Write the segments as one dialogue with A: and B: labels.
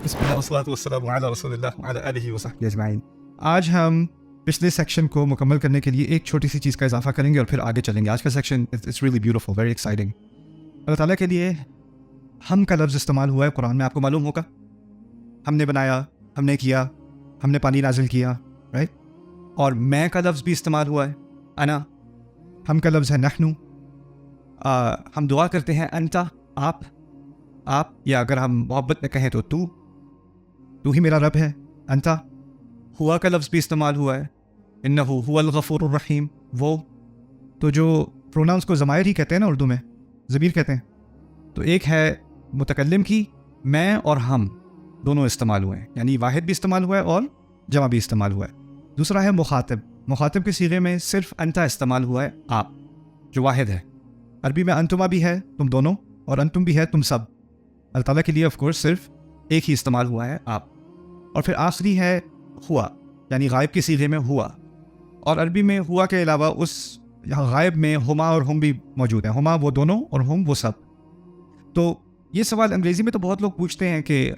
A: بسم اللہ والصلاۃ والسلام علی رسول اللہ وعلی آلہ وصحبہ اجمعین۔ آج ہم پچھلے سیکشن کو مکمل کرنے کے لیے ایک چھوٹی سی چیز کا اضافہ کریں گے اور پھر آگے چلیں گے۔ آج کا section it's really beautiful, very exciting. اللہ تعالیٰ کے لیے ہم کا لفظ استعمال ہوا ہے قرآن میں، آپ کو معلوم ہوگا۔ ہم نے بنایا، ہم نے کیا، ہم نے پانی نازل کیا، رائٹ؟ اور میں کا لفظ بھی استعمال ہوا ہے، انا۔ ہم کا لفظ ہے نحنو۔ ہم دعا کرتے ہیں انتا، آپ، یا اگر ہم محبت میں کہیں تو تو ہی میرا رب ہے، انتا۔ ہوا کا لفظ بھی استعمال ہوا ہے، انہو هو الغفور الرحیم، وہ۔ تو جو پروناؤنس کو ضمائر ہی کہتے ہیں نا اردو میں، ضمیر کہتے ہیں، تو ایک ہے متکلم کی، میں اور ہم دونوں استعمال ہوئے ہیں، یعنی واحد بھی استعمال ہوا ہے اور جمع بھی استعمال ہوا ہے۔ دوسرا ہے مخاطب کے صیغے میں صرف انتا استعمال ہوا ہے، آپ، جو واحد ہے۔ عربی میں انتما بھی ہے، تم دونوں، اور انتم بھی ہے، تم سب۔ اللہ تعالیٰ کے لیے آف کورس صرف ایک ہی استعمال ہوا ہے، آپ۔ اور پھر آخری ہے ہوا، یعنی غائب کے صیغے میں ہوا۔ اور عربی میں ہوا کے علاوہ اس غائب میں ہما اور ہم بھی موجود ہیں، ہما وہ دونوں اور ہم وہ سب۔ تو یہ سوال انگریزی میں تو بہت لوگ پوچھتے ہیں کہ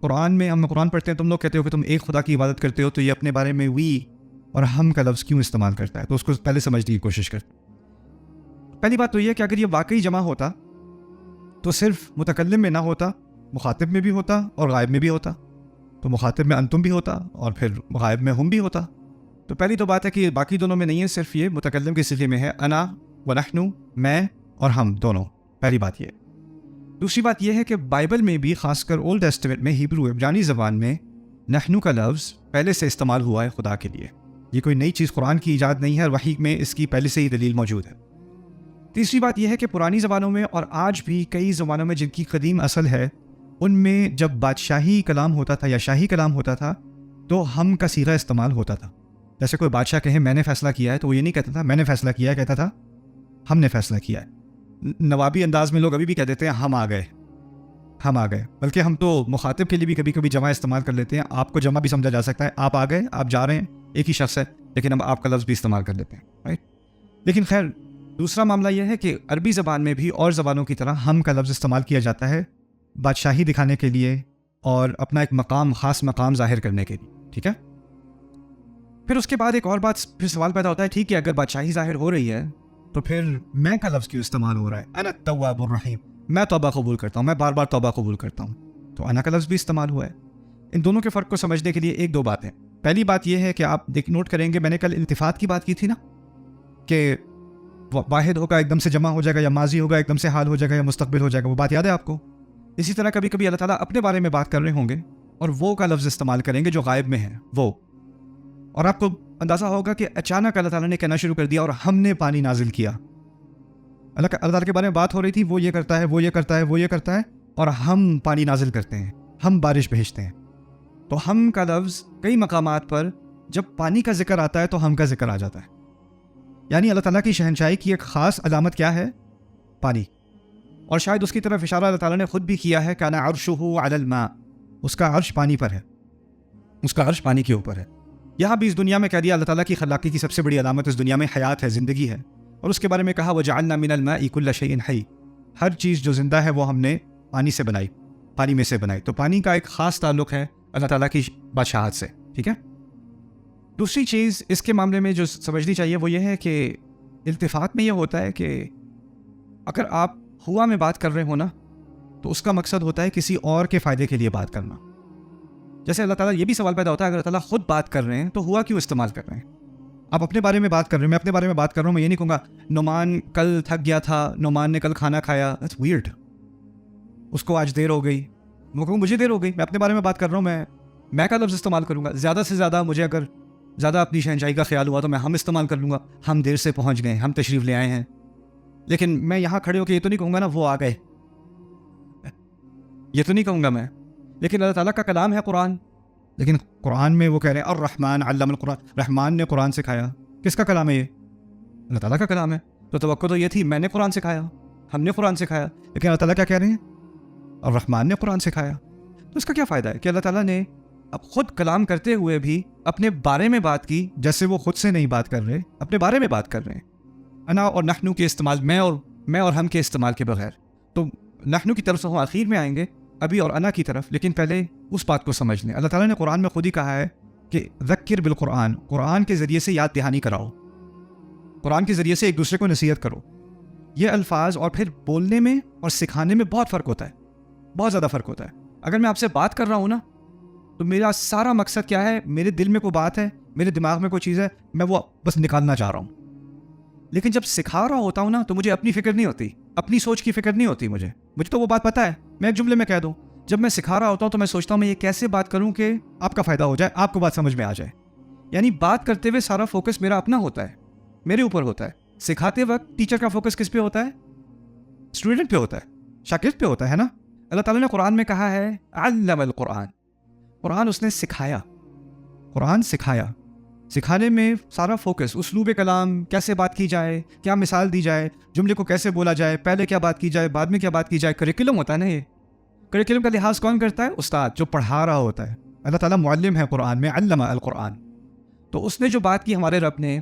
A: قرآن میں، ہم قرآن پڑھتے ہیں، تم لوگ کہتے ہو کہ تم ایک خدا کی عبادت کرتے ہو، تو یہ اپنے بارے میں وی اور ہم کا لفظ کیوں استعمال کرتا ہے؟ تو اس کو پہلے سمجھنے کی کوشش کرتے ہیں۔ پہلی بات تو یہ کہ اگر یہ واقعی جمع ہوتا تو صرف متکلم میں نہ ہوتا، مخاطب میں بھی ہوتا اور غائب میں بھی ہوتا۔ تو مخاطب میں انتم بھی ہوتا اور پھر غائب میں ہم بھی ہوتا۔ تو پہلی تو بات ہے کہ باقی دونوں میں نہیں ہے، صرف یہ متکلم کے صیغے میں ہے، انا و نحنو، میں اور ہم دونوں۔ پہلی بات یہ۔ دوسری بات یہ ہے کہ بائبل میں بھی، خاص کر اولڈ ٹیسٹمنٹ میں، ہیبرو عبرانی زبان میں نحنو کا لفظ پہلے سے استعمال ہوا ہے خدا کے لیے۔ یہ کوئی نئی چیز قرآن کی ایجاد نہیں ہے، اور وحی میں اس کی پہلے سے ہی دلیل موجود ہے۔ تیسری بات یہ ہے کہ پرانی زبانوں میں اور آج بھی کئی زبانوں میں جن کی قدیم اصل ہے، ان میں جب بادشاہی کلام ہوتا تھا یا شاہی کلام ہوتا تھا تو ہم کا صیغہ استعمال ہوتا تھا۔ جیسے کوئی بادشاہ کہے میں نے فیصلہ کیا ہے، تو وہ یہ نہیں کہتا تھا میں نے فیصلہ کیا ہے، کہتا تھا ہم نے فیصلہ کیا ہے۔ نوابی انداز میں لوگ ابھی بھی کہہ دیتے ہیں ہم آ گئے، بلکہ ہم تو مخاطب کے لیے بھی کبھی کبھی جمع استعمال کر لیتے ہیں۔ آپ کو جمع بھی سمجھا جا سکتا ہے، آپ آ گئے، آپ جا رہے ہیں، ایک ہی شخص ہے، لیکن ہم آپ کا لفظ بھی استعمال کر لیتے ہیں، رائٹ؟ لیکن خیر، دوسرا معاملہ یہ ہے کہ عربی زبان میں بھی اور زبانوں کی طرح ہم کا لفظ استعمال کیا جاتا ہے بادشاہی دکھانے کے لیے اور اپنا ایک خاص مقام ظاہر کرنے کے لیے، ٹھیک ہے؟ پھر اس کے بعد ایک اور بات، پھر سوال پیدا ہوتا ہے، ٹھیک ہے اگر بادشاہی ظاہر ہو رہی ہے تو پھر میں کا لفظ کیوں استعمال ہو رہا ہے؟ انا التواب الرحیم، میں توبہ قبول کرتا ہوں، میں بار بار توبہ قبول کرتا ہوں، تو انا کا لفظ بھی استعمال ہوا ہے۔ ان دونوں کے فرق کو سمجھنے کے لیے ایک دو باتیں۔ پہلی بات یہ ہے کہ آپ نوٹ کریں گے، میں نے کل التفات کی بات کی تھی نا، کہ واحد ہوگا ایک دم سے جمع ہو جائے گا، یا ماضی ہوگا ایک دم سے حال ہو جائے گا، یا مستقبل ہو جائے گا، وہ بات یاد ہے آپ کو؟ اسی طرح کبھی کبھی اللہ تعالیٰ اپنے بارے میں بات کر رہے ہوں گے اور وہ کا لفظ استعمال کریں گے جو غائب میں ہے، وہ۔ اور آپ کو اندازہ ہوگا کہ اچانک اللہ تعالیٰ نے کہنا شروع کر دیا اور ہم نے پانی نازل کیا۔ اللہ تعالیٰ کے بارے میں بات ہو رہی تھی، وہ یہ کرتا ہے، وہ یہ کرتا ہے، وہ یہ کرتا ہے، اور ہم پانی نازل کرتے ہیں، ہم بارش بھیجتے ہیں۔ تو ہم کا لفظ کئی مقامات پر جب پانی کا ذکر آتا ہے تو ہم کا ذکر آ جاتا ہے۔ یعنی اللہ تعالیٰ کی شہنشاہی کی ایک خاص علامت کیا ہے؟ پانی۔ اور شاید اس کی طرف اشارہ اللہ تعالیٰ نے خود بھی کیا ہے، کان عرشہ علی الماء، اس کا عرش پانی پر ہے، اس کا عرش پانی کے اوپر ہے۔ یہاں بھی اس دنیا میں کہہ دیا اللہ تعالیٰ کی خلاقی کی سب سے بڑی علامت اس دنیا میں حیات ہے، زندگی ہے، اور اس کے بارے میں کہا وجعلنا من الماء کل شیء حی، ہر چیز جو زندہ ہے وہ ہم نے پانی سے بنائی، پانی میں سے بنائی۔ تو پانی کا ایک خاص تعلق ہے اللہ تعالیٰ کی بادشاہت سے، ٹھیک ہے؟ دوسری چیز اس کے معاملے میں جو سمجھنی چاہیے وہ یہ ہے کہ التفات میں یہ ہوتا ہے کہ اگر آپ ہوا میں بات کر رہے ہو نا، تو اس کا مقصد ہوتا ہے کسی اور کے فائدے کے لیے بات کرنا۔ جیسے اللہ تعالیٰ، یہ بھی سوال پیدا ہوتا ہے اگر اللہ تعالیٰ خود بات کر رہے ہیں تو ہوا کیوں استعمال کر رہے ہیں؟ آپ اپنے بارے میں بات کر رہے ہیں، میں اپنے بارے میں بات کر رہا ہوں، میں یہ نہیں کہوں گا نعمان کل تھک گیا تھا، نعمان نے کل کھانا کھایا، that's weird، اس کو آج دیر ہو گئی، میں کہوں مجھے دیر ہو گئی، میں اپنے بارے میں بات کر رہا ہوں، میں کا لفظ استعمال کروں گا۔ زیادہ سے زیادہ مجھے اگر زیادہ اپنی شہنشاہی کا خیال ہوا تو میں ہم استعمال کر لوں گا، ہم دیر سے پہنچ گئے، ہم تشریف لے آئے ہیں۔ لیکن میں یہاں کھڑے ہو کے یہ تو نہیں کہوں گا نا وہ آ گئے، یہ تو نہیں کہوں گا میں۔ لیکن اللہ تعالیٰ کا کلام ہے قرآن، لیکن قرآن میں وہ کہہ رہے ہیں الرحمن علم القرآن، رحمان نے قرآن سکھایا۔ کس کا کلام ہے یہ؟ اللہ تعالیٰ کا کلام ہے۔ تو توقع تو یہ تھی میں نے قرآن سکھایا، ہم نے قرآن سکھایا، لیکن اللہ تعالیٰ کیا کہہ رہے ہیں؟ الرحمن نے قرآن سکھایا۔ تو اس کا کیا فائدہ ہے کہ اللہ تعالیٰ نے اب خود کلام کرتے ہوئے بھی اپنے بارے میں بات کی، جیسے وہ خود سے نہیں بات کر رہے، اپنے بارے میں بات کر رہے ہیں، انا اور نحنو کے استعمال، میں اور ہم کے استعمال کے بغیر۔ تو نحنو کی طرف سے ہم آخر میں آئیں گے، ابھی اور انا کی طرف، لیکن پہلے اس بات کو سمجھ لیں۔ اللہ تعالیٰ نے قرآن میں خود ہی کہا ہے کہ ذکر بالقرآن، قرآن کے ذریعے سے یاد دہانی کراؤ، قرآن کے ذریعے سے ایک دوسرے کو نصیحت کرو۔ یہ الفاظ اور پھر بولنے میں اور سکھانے میں بہت فرق ہوتا ہے، بہت زیادہ فرق ہوتا ہے۔ اگر میں آپ سے بات کر رہا ہوں نا، تو میرا سارا مقصد کیا ہے؟ میرے دل میں کوئی بات ہے، میرے دماغ میں کوئی چیز ہے، میں وہ بس نکالنا چاہ رہا ہوں۔ لیکن جب سکھا رہا ہوتا ہوں نا، تو مجھے اپنی فکر نہیں ہوتی، اپنی سوچ کی فکر نہیں ہوتی، مجھے تو وہ بات پتہ ہے، میں ایک جملے میں کہہ دوں۔ جب میں سکھا رہا ہوتا ہوں تو میں سوچتا ہوں میں یہ کیسے بات کروں کہ آپ کا فائدہ ہو جائے، آپ کو بات سمجھ میں آ جائے۔ یعنی بات کرتے ہوئے سارا فوکس میرا اپنا ہوتا ہے، میرے اوپر ہوتا ہے۔ سکھاتے وقت ٹیچر کا فوکس کس پہ ہوتا ہے؟ اسٹوڈنٹ پہ ہوتا ہے، شاگرد پہ ہوتا ہے نا۔ اللہ تعالیٰ نے قرآن میں کہا ہے علم القرآن، قرآن اس نے سکھایا، قرآن سکھایا۔ سکھانے میں سارا فوکس، اسلوب کلام، کیسے بات کی جائے، کیا مثال دی جائے، جملے کو کیسے بولا جائے، پہلے کیا بات کی جائے، بعد میں کیا بات کی جائے۔ کریکولم ہوتا ہے نا، یہ کریکولم کا لحاظ کون کرتا ہے؟ استاد، جو پڑھا رہا ہوتا ہے۔ اللہ تعالیٰ معلم ہے قرآن میں، علم القرآن۔ تو اس نے جو بات کی ہمارے رب نے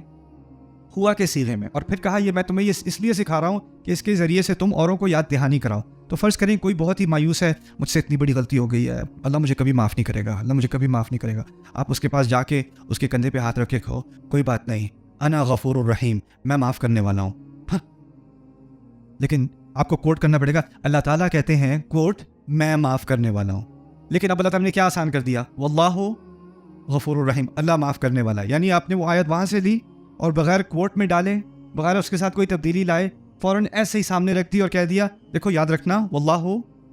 A: ہوا کے صیغے میں، اور پھر کہا یہ میں تمہیں اس لیے سکھا رہا ہوں کہ اس کے ذریعے سے تم اوروں کو یاد دہانی کراؤ۔ تو فرض کریں کوئی بہت ہی مایوس ہے، مجھ سے اتنی بڑی غلطی ہو گئی ہے، اللہ مجھے کبھی معاف نہیں کرے گا، اللہ مجھے کبھی معاف نہیں کرے گا۔ آپ اس کے پاس جا کے اس کے کندھے پہ ہاتھ رکھ کے کہو کوئی بات نہیں، انا غفور الرحیم، میں معاف کرنے والا ہوں۔ لیکن آپ کو کوٹ کرنا پڑے گا، اللہ تعالیٰ کہتے ہیں کوٹ میں معاف کرنے والا ہوں، لیکن اب اللہ تعالیٰ نے کیا آسان کر دیا؟ واللہ غفور الرحیم، اللہ معاف کرنے والا ہے۔ یعنی آپ نے وہ آیت وہاں سے لی اور بغیر کوٹ میں ڈالے، بغیر اس کے ساتھ کوئی تبدیلی لائے، فوراً ایسے ہی سامنے رکھ دی اور کہہ دیا دیکھو یاد رکھنا واللہ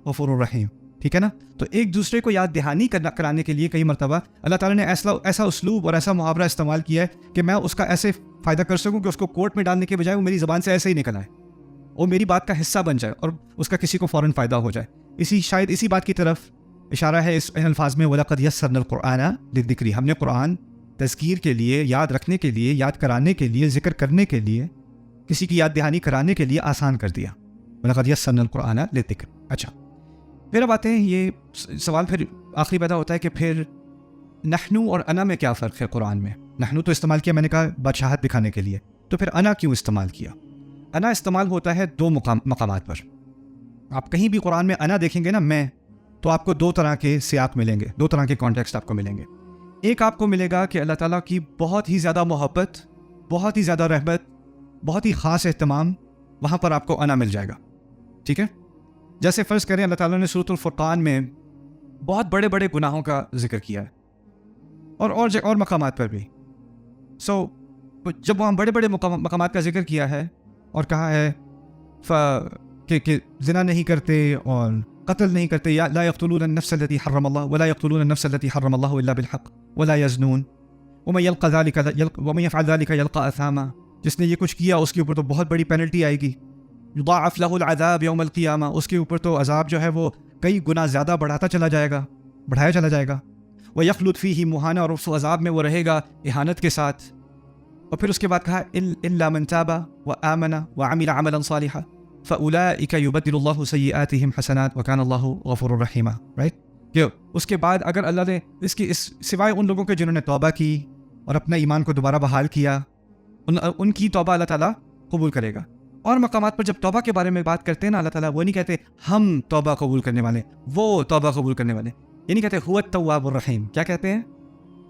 A: غفور الرحیم، ٹھیک ہے نا۔ تو ایک دوسرے کو یاد دہانی کرانے کے لیے کئی مرتبہ اللہ تعالیٰ نے ایسا اسلوب اور ایسا محاورہ استعمال کیا ہے کہ میں اس کا ایسے فائدہ کر سکوں کہ اس کو کوٹ میں ڈالنے کے بجائے وہ میری زبان سے ایسے ہی نکل آئے، وہ میری بات کا حصہ بن جائے اور اس کا کسی کو فوراً فائدہ ہو جائے۔ شاید اسی بات کی طرف اشارہ ہے اس الفاظ میں، وَلَقَدْ يَسَّرْنَا الْقُرْآنَ لِلذِّكْرِ، ہم نے قرآن تذکیر کے لیے، یاد رکھنے کے لیے، یاد کرانے کے لیے، ذکر کرنے کے لیے، کسی کی یاد دہانی کرانے کے لیے آسان کر دیا۔ وَلَقَدْ يَسَّرْنَا الْقُرْآنَ لِلذِّكْرِ۔ اچھا، پھر اب آتے ہیں، یہ سوال پھر آخری پیدا ہوتا ہے کہ پھر نحنو اور انا میں کیا فرق ہے قرآن میں؟ نحنو تو استعمال کیا میں نے کہا بادشاہت دکھانے کے لیے، تو پھر انا کیوں استعمال کیا؟ انا استعمال ہوتا ہے دو مقامات پر۔ آپ کہیں بھی قرآن میں انا دیکھیں گے نا، میں، تو آپ کو دو طرح کے سیاق ملیں گے، دو طرح کے کانٹیکسٹ آپ کو ملیں گے۔ ایک آپ کو ملے گا کہ اللہ تعالیٰ کی بہت ہی زیادہ محبت، بہت ہی زیادہ رحمت، بہت ہی خاص اہتمام، وہاں پر آپ کو انا مل جائے گا، ٹھیک ہے۔ جیسے فرض کریں اللہ تعالیٰ نے سورۃ الفرقان میں بہت بڑے بڑے گناہوں کا ذکر کیا ہے، اور مقامات پر بھی۔ جب وہاں بڑے بڑے مقامات کا ذکر کیا ہے اور کہا ہے کہ زنا نہیں کرتے اور قتل نہیں کرتے، یا لا يقتلون النفس التي حرم الله ولا يقتلون النفس التي حرم الله الا بالحق ولا يزنون ومن يفعل ذلك يلقى اثاما، جس نے یہ کچھ کیا اس کے اوپر تو بہت بڑی پینلٹی آئے گی، يضاعف له العذاب يوم القيامة، اس کے اوپر تو عذاب جو ہے وہ کئی گنا زیادہ بڑھایا چلا جائے گا، ويخلد فيه مهانا، اور اس عذاب میں وہ رہے گا اہانت کے ساتھ۔ اور پھر اس کے بعد کہا الا من تاب وآمن وعمل عملا صالحا فَأُولَئِكَ يُبَدِّلُ اللَّهُ سَيِّئَاتِهِمْ حَسَنَاتٍ وَكَانَ اللَّهُ غَفُورًا رَحِيمًا، رائٹ؟ کہ اس کے بعد اگر اللہ نے اس سوائے ان لوگوں کے جنہوں نے توبہ کی اور اپنا ایمان کو دوبارہ بحال کیا، ان کی توبہ اللہ تعالیٰ قبول کرے گا۔ اور مقامات پر جب توبہ کے بارے میں بات کرتے ہیں نا، اللہ تعالیٰ وہ نہیں کہتے ہم توبہ قبول کرنے والے، وہ توبہ قبول کرنے والے، یہ نہیں کہتے هو التواب الرحیم، کیا کہتے ہیں؟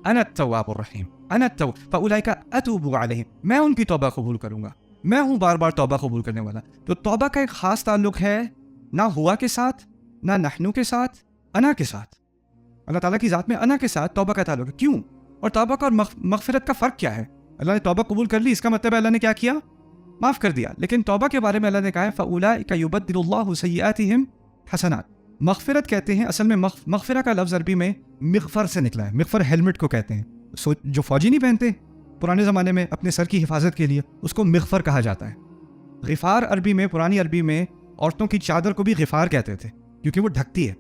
A: انا التواب الرحیم، انا التواب فاولئک اتوب علیہم، میں ان کی توبہ قبول کروں گا، میں ہوں بار بار توبہ قبول کرنے والا۔ تو توبہ کا ایک خاص تعلق ہے نہ ہوا کے ساتھ، نہ نحنو کے ساتھ، انا کے ساتھ۔ اللہ تعالیٰ کی ذات میں انا کے ساتھ توبہ کا تعلق ہے۔ کیوں؟ اور توبہ کا اور مغفرت کا فرق کیا ہے؟ اللہ نے توبہ قبول کر لی، اس کا مطلب ہے اللہ نے کیا کیا؟ معاف کر دیا۔ لیکن توبہ کے بارے میں اللہ نے کہا ہے فَأُولَئِكَ يُبَدِّلُ اللَّهُ سَيِّئَاتِهِمْ حَسَنَاتٍ۔ مغفرت کہتے ہیں، اصل میں مغفرہ کا لفظ عربی میں مغفر سے نکلا ہے۔ مغفر ہیلمٹ کو کہتے ہیں، جو فوجی نہیں پہنتے پرانے زمانے میں اپنے سر کی حفاظت کے لیے، اس کو مغفر کہا جاتا ہے۔ غفار عربی میں، پرانی عربی میں عورتوں کی چادر کو بھی غفار کہتے تھے کیونکہ وہ ڈھکتی ہے۔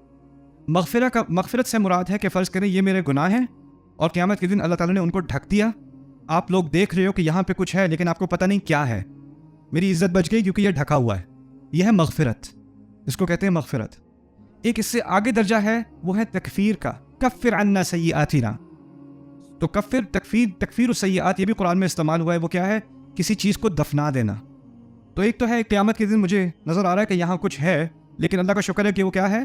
A: مغفرت سے مراد ہے کہ فرض کریں یہ میرے گناہ ہیں اور قیامت کے دن اللہ تعالیٰ نے ان کو ڈھک دیا، آپ لوگ دیکھ رہے ہو کہ یہاں پہ کچھ ہے لیکن آپ کو پتہ نہیں کیا ہے، میری عزت بچ گئی کیونکہ یہ ڈھکا ہوا ہے، یہ ہے مغفرت، اس کو کہتے ہیں مغفرت۔ ایک اس سے آگے درجہ ہے، وہ ہے تکفیر کا، کفر عنا سیئاتنا۔ تو تکفیر السیئات یہ بھی قرآن میں استعمال ہوا ہے، وہ کیا ہے؟ کسی چیز کو دفنا دینا۔ تو ایک تو ہے قیامت کے دن مجھے نظر آ رہا ہے کہ یہاں کچھ ہے، لیکن اللہ کا شکر ہے کہ وہ کیا ہے؟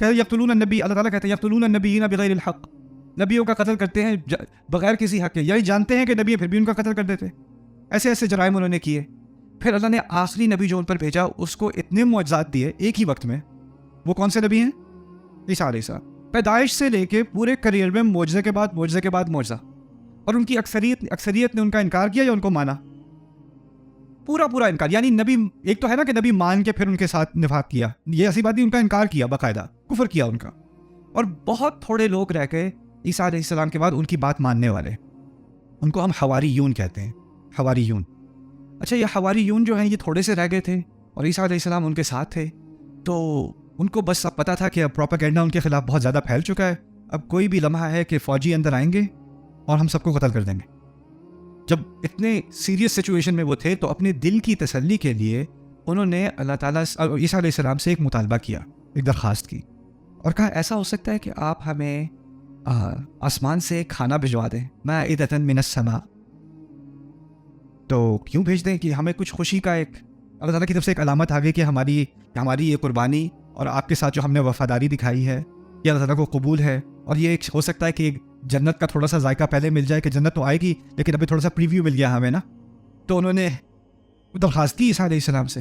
A: کہ یقتلون النبی، اللہ تعالیٰ کہتے ہیں یقتلون النبیین بغیر الحق، نبیوں کا قتل کرتے ہیں بغیر کسی حق کے، یعنی جانتے ہیں کہ نبی پھر بھی ان کا قتل کر دیتے. ایسے ایسے جرائم انہوں نے کیے. پھر اللہ نے آخری نبی جو ان پر بھیجا اس کو اتنے معجزات دیے ایک ہی وقت میں. وہ کون سے نبی ہیں؟ عیسیٰ علیہ السلام. پیدائش سے لے کے پورے کریئر میں معجزے کے بعد معجزے کے بعد معجزہ. اور ان کی اکثریت نے ان کا انکار کیا یا ان کو مانا؟ پورا انکار. یعنی نبی ایک تو ہے نا کہ نبی مان کے پھر ان کے ساتھ نفاق کیا، یہ ایسی بات نہیں، ان کا انکار کیا، باقاعدہ کفر کیا ان کا. اور بہت تھوڑے لوگ رہ گئے عیسیٰ علیہ السلام کے بعد ان کی بات ماننے والے. ان کو ہم حواریون کہتے ہیں. حواریون. اچھا یہ حواریون جو ہیں یہ تھوڑے سے رہ گئے تھے اور عیسیٰ علیہ السلام ان کے ساتھ تھے، تو ان کو بس اب پتہ تھا کہ اب پروپیگنڈا ان کے خلاف بہت زیادہ پھیل چکا ہے، اب کوئی بھی لمحہ ہے کہ فوجی اندر آئیں گے اور ہم سب کو قتل کر دیں گے. جب اتنے سیریس سچویشن میں وہ تھے تو اپنے دل کی تسلی کے لیے انہوں نے اللہ تعالیٰ عیسیٰ علیہ السلام سے ایک مطالبہ کیا، ایک درخواست کی، اور کہا ایسا ہو سکتا ہے کہ آپ ہمیں آسمان سے کھانا بھجوا دیں، مائدۃ من السماء. تو کیوں بھیج دیں کہ ہمیں کچھ خوشی کا ایک اللہ تعالیٰ کی طرف سے ایک علامت آ گئی کہ ہماری یہ قربانی اور آپ کے ساتھ جو ہم نے وفاداری دکھائی ہے یہ اللہ تعالیٰ کو قبول ہے. اور یہ ایک ہو سکتا ہے کہ جنت کا تھوڑا سا ذائقہ پہلے مل جائے، کہ جنت تو آئے گی لیکن ابھی تھوڑا سا پریویو مل گیا ہمیں نا. تو انہوں نے درخواست کی عیسیٰ علیہ السلام سے.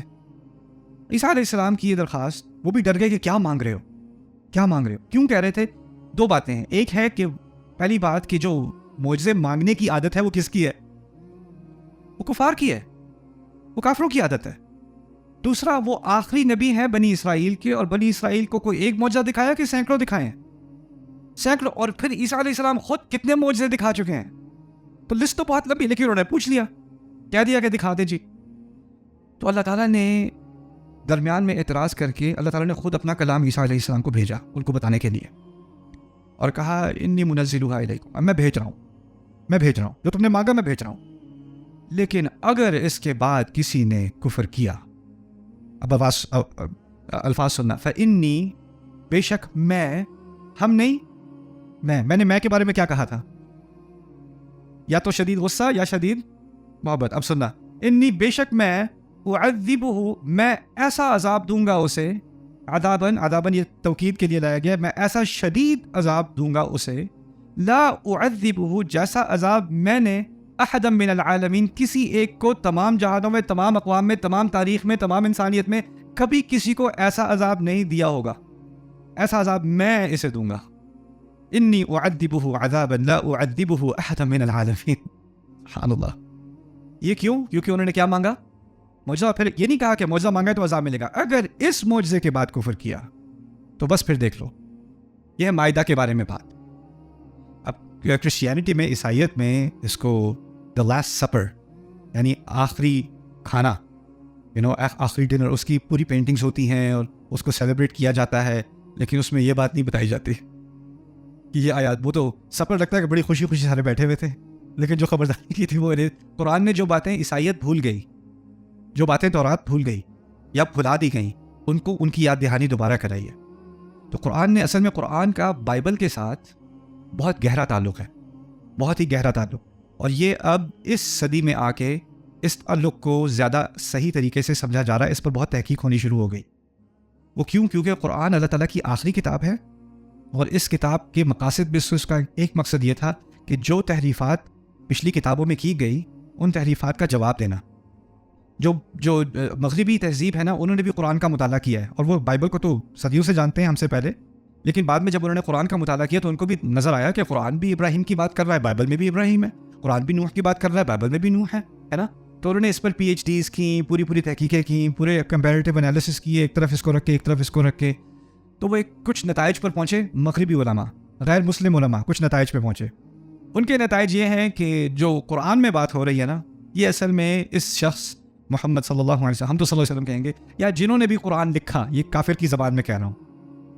A: عیسیٰ علیہ السلام کی یہ درخواست، وہ بھی ڈر گئے کہ کیا مانگ رہے ہو، کیا مانگ رہے ہو. کیوں کہہ رہے تھے؟ دو باتیں ہیں. ایک ہے کہ پہلی بات کہ جو معجزے مانگنے کی عادت ہے وہ کس کی ہے؟ وہ کفار کی ہے، وہ کافروں کی عادت ہے. دوسرا وہ آخری نبی ہیں بنی اسرائیل کے، اور بنی اسرائیل کو کوئی ایک معجزہ دکھایا کہ سینکڑوں دکھائے ہیں؟ سینکڑوں. اور پھر عیسیٰ علیہ السلام خود کتنے معجزے دکھا چکے ہیں. تو لسٹ تو بہت لمبی، لیکن انہوں نے پوچھ لیا، کہہ دیا کہ دکھا دے جی. تو اللہ تعالیٰ نے درمیان میں اعتراض کر کے اللہ تعالیٰ نے خود اپنا کلام عیسیٰ علیہ السلام کو بھیجا ان کو بتانے کے لیے، اور کہا انی منزلھا الیکم، اب میں بھیج رہا ہوں جو تم نے مانگا میں بھیج رہا ہوں. لیکن اگر اس کے بعد کسی نے کفر کیا، اب الفاظ سننا، فانی، بے شک میں، ہم نہیں، میں نے میں کے بارے میں کیا کہا تھا؟ یا تو شدید غصہ یا شدید محبت. اب سننا، انی، بے شک میں، اعذبہ، میں ایسا عذاب دوں گا اسے، عذاباً یہ توکید کے لیے لایا گیا، میں ایسا شدید عذاب دوں گا اسے، لا اعذبہ، جیسا عذاب میں نے احدا من العالمین، کسی ایک کو تمام جہانوں میں، تمام اقوام میں، تمام تاریخ میں، تمام انسانیت میں کبھی کسی کو ایسا عذاب نہیں دیا ہوگا. ایسا عذاب میں اسے دوں گا. انی اعذبہ عذابا لا اعذبہ احدا من العالمین. سبحان اللہ. یہ کیوں؟ کیونکہ انہوں نے کیا مانگا؟ معجزہ. پھر یہ نہیں کہا کہ معجزہ مانگا تو عذاب ملے گا. اگر اس معجزے کے بعد کفر کیا تو بس پھر دیکھ لو. یہ ہے مائدہ کے بارے میں بات. اب کرسچینٹی میں، عیسائیت میں اس کو دا لاسٹ سپر، یعنی آخری کھانا، آخری ڈنر، اس کی پوری پینٹنگز ہوتی ہیں اور اس کو سیلیبریٹ کیا جاتا ہے، لیکن اس میں یہ بات نہیں بتائی جاتی کہ یہ آیات. وہ تو سپر لگتا ہے کہ بڑی خوشی خوشی سارے بیٹھے ہوئے تھے، لیکن جو خبرداری کی تھی وہ قرآن نے جو باتیں عیسائیت بھول گئی، جو باتیں تورات بھول گئی یا بھلا دی گئیں، ان کی یاد دہانی دوبارہ کرائی ہے. تو قرآن نے اصل میں، قرآن کا بائبل کے ساتھ بہت گہرا تعلق ہے، بہت ہی گہرا تعلق. اور یہ اب اس صدی میں آ کے اس تعلق کو زیادہ صحیح طریقے سے سمجھا جا رہا ہے، اس پر بہت تحقیق ہونی شروع ہو گئی. وہ کیوں؟ کیونکہ قرآن اللہ تعالیٰ کی آخری کتاب ہے، اور اس کتاب کے مقاصد بھی، اس کا ایک مقصد یہ تھا کہ جو تحریفات پچھلی کتابوں میں کی گئی ان تحریفات کا جواب دینا. جو مغربی تہذیب ہے نا، انہوں نے بھی قرآن کا مطالعہ کیا ہے، اور وہ بائبل کو تو صدیوں سے جانتے ہیں ہم سے پہلے، لیکن بعد میں جب انہوں نے قرآن کا مطالعہ کیا تو ان کو بھی نظر آیا کہ قرآن بھی ابراہیم کی بات کر رہا ہے، بائبل میں بھی ابراہیم ہے. قرآن بھی نوح کی بات کر رہا ہے، بائبل میں بھی نوح ہے نا. تو انہوں نے اس پر پی ایچ ڈیز کی، پوری تحقیقیں کی، پورے کمپیریٹیو انالیسس کیے، ایک طرف اس کو رکھ کے ایک طرف اس کو رکھ کے. تو وہ کچھ نتائج پر پہنچے. مغربی علماء، غیر مسلم علماء کچھ نتائج پہ پہنچے. ان کے نتائج یہ ہیں کہ جو قرآن میں بات ہو رہی ہے نا، یہ اصل میں اس شخص محمد صلی اللہ علیہ وسلم، ہم تو صلی اللہ علیہ وسلم کہیں گے، یا جنہوں نے بھی قرآن لکھا، یہ کافر کی زبان میں کہہ رہا ہوں،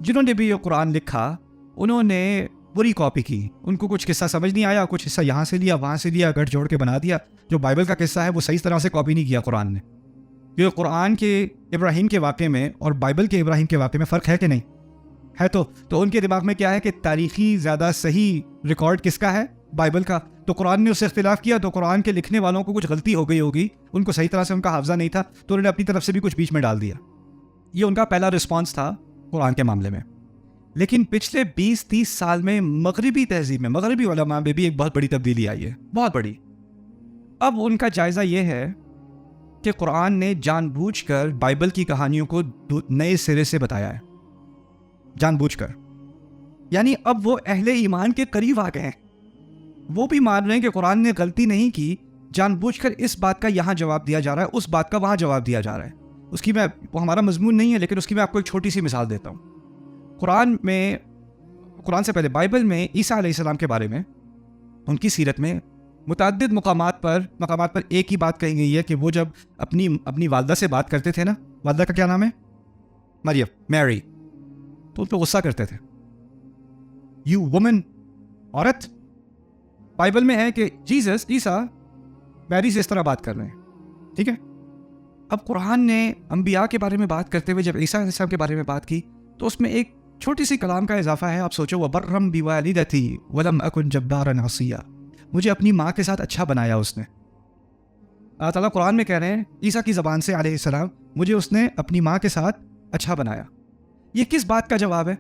A: جنہوں نے بھی یہ قرآن لکھا انہوں نے پوری کاپی کی. ان کو کچھ قصہ سمجھ نہیں آیا، کچھ حصہ یہاں سے لیا وہاں سے لیا، گٹھ جوڑ کے بنا دیا. جو بائبل کا قصہ ہے وہ صحیح طرح سے کاپی نہیں کیا قرآن نے. کیونکہ قرآن کے ابراہیم کے واقعے میں اور بائبل کے ابراہیم کے واقعے میں فرق ہے کہ نہیں ہے؟ تو ان کے دماغ میں کیا ہے کہ تاریخی زیادہ صحیح ریکارڈ کس کا ہے؟ بائبل کا. تو قرآن نے اس سے اختلاف کیا، تو قرآن کے لکھنے والوں کو کچھ غلطی ہو گئی ہوگی، ان کو صحیح طرح سے ان کا حافظہ نہیں تھا، تو انہوں نے اپنی طرف سے بھی کچھ بیچ میں ڈال دیا. یہ ان کا پہلا رسپانس تھا قرآن کے معاملے میں. لیکن پچھلے 20-30 سال میں مغربی تہذیب میں مغربی علماء میں بھی ایک بہت بڑی تبدیلی آئی ہے، بہت بڑی۔ اب ان کا جائزہ یہ ہے کہ قرآن نے جان بوجھ کر بائبل کی کہانیوں کو نئے سرے سے بتایا ہے، جان بوجھ کر۔ یعنی اب وہ اہل ایمان کے قریب آ گئے ہیں، وہ بھی مان رہے ہیں کہ قرآن نے غلطی نہیں کی، جان بوجھ کر اس بات کا یہاں جواب دیا جا رہا ہے، اس بات کا وہاں جواب دیا جا رہا ہے۔ اس کی وہ ہمارا مضمون نہیں ہے، لیکن اس کی میں آپ کو ایک چھوٹی سی مثال دیتا ہوں۔ قرآن سے پہلے بائبل میں عیسیٰ علیہ السلام کے بارے میں، ان کی سیرت میں متعدد مقامات پر ایک ہی بات کہی گئی ہے کہ وہ جب اپنی والدہ سے بات کرتے تھے نا، والدہ کا کیا نام ہے؟ مریم، میری، تو ان پہ غصہ کرتے تھے، یو وومن، عورت۔ بائبل میں ہے کہ عیسیٰ میری سے اس طرح بات کر رہے ہیں، ٹھیک ہے؟ اب قرآن نے انبیاء کے بارے میں بات کرتے ہوئے جب عیسیٰ علیہ السلام کے بارے میں بات کی تو اس میں ایک چھوٹی سی کلام کا اضافہ ہے۔ آپ سوچو، وَبَرًّا بِوَالِدَتِي وَلَمْ أَكُنْ جَبَّارًا عَصِيًّا، مجھے اپنی ماں کے ساتھ اچھا بنایا اس نے۔ اللہ تعالیٰ قرآن میں کہہ رہے ہیں عیسیٰ کی زبان سے علیہ السلام، مجھے اس نے اپنی ماں کے ساتھ اچھا بنایا۔ یہ کس بات کا جواب ہے؟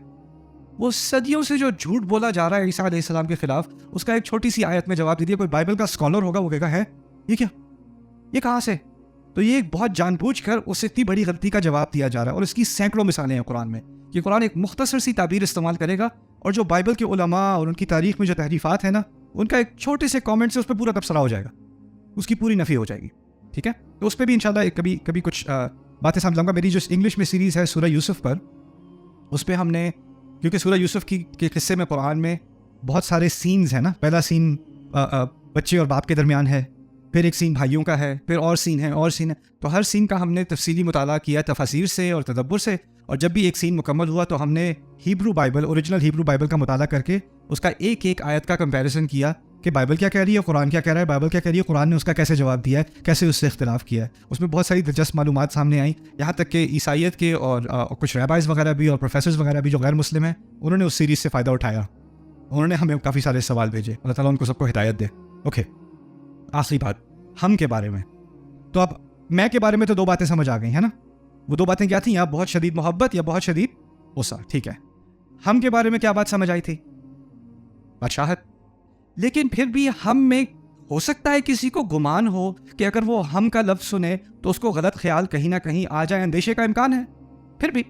A: وہ صدیوں سے جو جھوٹ بولا جا رہا ہے عیسیٰ علیہ السلام کے خلاف، اس کا ایک چھوٹی سی آیت میں جواب دے دیا۔ کوئی بائبل کا اسکالر ہوگا، وہ کہے گا ہے یہ کیا، یہ کہاں سے؟ تو یہ ایک بہت جان بوجھ کر اس اتنی بڑی غلطی کا جواب دیا جا رہا ہے، اور اس کی سینکڑوں مثالیں ہیں قرآن میں کہ قرآن ایک مختصر سی تعبیر استعمال کرے گا، اور جو بائبل کے علماء اور ان کی تاریخ میں جو تحریفات ہیں نا، ان کا ایک چھوٹے سے کامنٹ سے اس پہ پورا تبصرہ ہو جائے گا، اس کی پوری نفی ہو جائے گی، ٹھیک ہے؟ تو اس پہ بھی انشاءاللہ کبھی کچھ باتیں سمجھاؤں گا۔ میری جو انگلش میں سیریز ہے سورہ یوسف پر، اس پہ ہم نے، کیونکہ سورہ یوسف کے قصے میں قرآن میں بہت سارے سینز ہیں نا، پہلا سین بچے اور باپ کے درمیان ہے، پھر ایک سین بھائیوں کا ہے، پھر اور سین ہے، تو ہر سین کا ہم نے تفصیلی مطالعہ کیا تفاسیر سے اور تدبر سے، اور جب بھی ایک سین مکمل ہوا تو ہم نے Hebrew Bible, original Hebrew Bible کا مطالعہ کر کے اس کا ایک آیت کا کمپیریزن کیا کہ بائبل کیا کہہ رہی ہے، قرآن کیا کہہ رہا ہے، بائبل کیا کہہ رہی ہے، قرآن نے اس کا کیسے جواب دیا ہے، کیسے اس سے اختلاف کیا ہے۔ اس میں بہت ساری دلچسپ معلومات سامنے آئیں، یہاں تک کہ عیسائیت کے اور کچھ ریبائز وغیرہ بھی اور پروفیسرز وغیرہ بھی جو غیر مسلم ہیں، انہوں نے اس سیریز سے فائدہ اٹھایا، انہوں نے ہمیں کافی سارے سوال بھیجے۔ اللہ تعالیٰ ان کو سب کو ہدایت دے۔ اوکے، آخری بات ہم کے بارے میں، تو اب میں کے بارے میں تو 2 باتیں سمجھ آ گئی ہیں نا، وہ 2 باتیں کیا تھیں؟ یا بہت شدید محبت یا بہت شدید غصہ، ٹھیک ہے؟ ہم کے بارے میں کیا بات سمجھ آئی تھی؟ بادشاہت۔ لیکن پھر بھی ہم میں ہو سکتا ہے کسی کو گمان ہو کہ اگر وہ ہم کا لفظ سنے تو اس کو غلط خیال کہیں نہ کہیں آ جائے، اندیشے کا امکان ہے۔ پھر بھی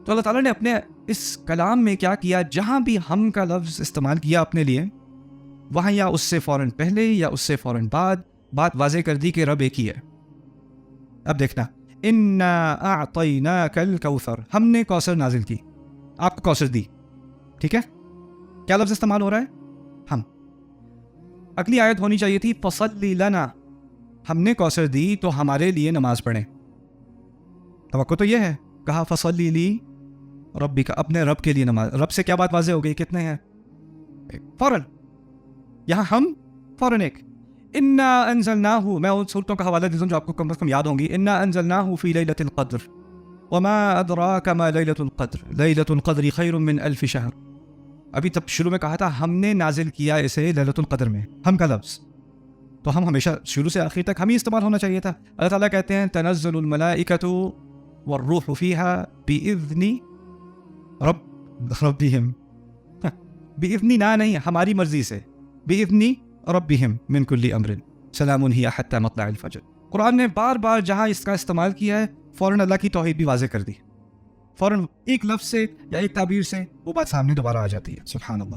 A: تو اللہ تعالیٰ نے اپنے اس کلام میں کیا کیا، جہاں بھی ہم کا لفظ استعمال کیا اپنے لیے، وہاں یا اس سے فوراً پہلے یا اس سے فوراً بعد بات واضح کر دی کہ رب ایک ہی ہے۔ اب دیکھنا، انا اعطیناک الکوثر، ہم نے کوثر نازل کی، آپ کو کوثر دی، ٹھیک ہے؟ کیا لفظ استعمال ہو رہا ہے؟ ہم۔ اگلی آیت ہونی چاہیے تھی فصلی لنا، ہم نے کوثر دی تو ہمارے لیے نماز پڑھیں۔ توقع تو یہ ہے، کہا فصلی لی ربک، اپنے رب کے لیے نماز۔ رب سے کیا بات واضح ہو گئی؟ کتنے ہیں؟ فوراً، یہاں ہم فوراً ایک۔ انا انزلناہ، میں ان صورتوں کا حوالہ دیتا ہوں جو آپ کو کم از کم یاد ہوں گی۔ انا انزلناہ فی لیلۃ القدر وما ادراک ما لیلۃ القدر لیلۃ القدر خیر من الف شہر۔ ابھی تب شروع میں کہا تھا ہم نے نازل کیا اسے لیلۃ القدر میں، ہم کا لفظ تو ہم ہمیشہ شروع سے آخر تک ہم ہی استعمال ہونا چاہیے تھا۔ اللہ تعالیٰ کہتے ہیں تنزل الملائکۃ والروح فیہا بإذن ربہم، بإذن نہ نہیں، ہماری مرضی سے، بإذن ربہم من کل امر سلام ہی حتی مطلع الفجر۔ قرآن نے بار بار جہاں اس کا استعمال کیا ہے فوراً اللہ کی توحید بھی واضح کر دی، فوراً ایک لفظ سے یا ایک تعبیر سے وہ بات سامنے دوبارہ آ جاتی ہے۔ سبحان اللہ۔